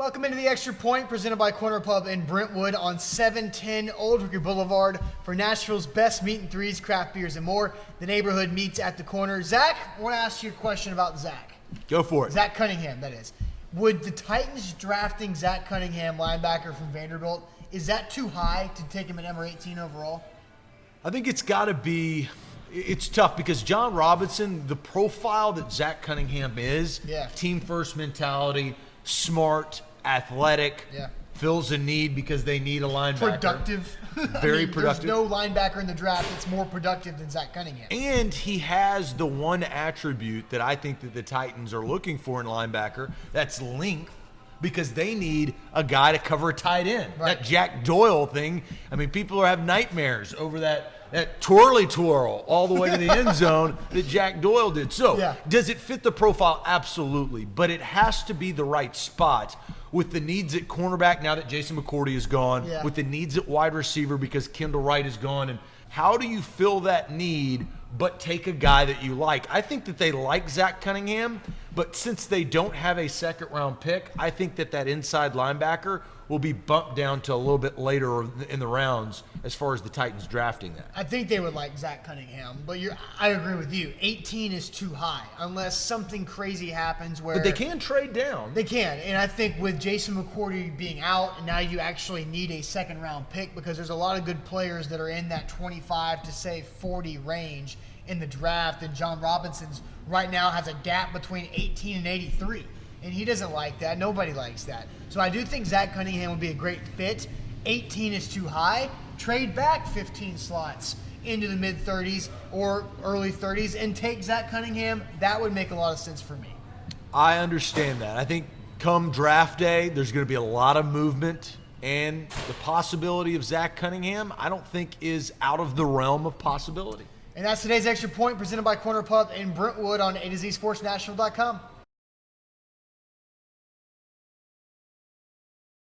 Welcome into the Extra Point, presented by Corner Pub in Brentwood on 710 Old Hooker Boulevard for Nashville's best meat and threes, craft beers, and more. The neighborhood meets at the corner. Zach, I want to ask you a question about Zach. Go for it. Zach Cunningham, that is. Would the Titans drafting Zach Cunningham, linebacker from Vanderbilt, is that too high to take him at number 18 overall? I think it's got to be – it's tough because John Robinson, the profile that Zach Cunningham is, team-first mentality, smart, athletic, fills a need because they need a linebacker. Productive. Very productive. There's no linebacker in the draft that's more productive than Zach Cunningham. And he has the one attribute that I think that the Titans are looking for in linebacker, that's length, because they need a guy to cover a tight end. Right. That Jack Doyle thing, I mean, people have nightmares over that twirly twirl all the way to the end zone that Jack Doyle did. So does it fit the profile? Absolutely. But it has to be the right spot with the needs at cornerback now that Jason McCourty is gone, with the needs at wide receiver because Kendall Wright is gone. And how do you fill that need but take a guy that you like? I think that they like Zach Cunningham, but since they don't have a second-round pick, I think that inside linebacker will be bumped down to a little bit later in the rounds as far as the Titans drafting that. I think they would like Zach Cunningham, but I agree with you. 18 is too high unless something crazy happens where – But they can trade down. They can, and I think with Jason McCourty being out, and now you actually need a second-round pick because there's a lot of good players that are in that 25 to, say, 40 range in the draft, and John Robinson's right now has a gap between 18 and 83. And he doesn't like that. Nobody likes that. So I do think Zach Cunningham would be a great fit. 18 is too high. Trade back 15 slots into the mid-30s or early 30s and take Zach Cunningham. That would make a lot of sense for me. I understand that. I think come draft day, there's going to be a lot of movement. And the possibility of Zach Cunningham, I don't think is out of the realm of possibility. And that's today's Extra Point presented by Corner Pub in Brentwood on A to Z Sports Nashville.com.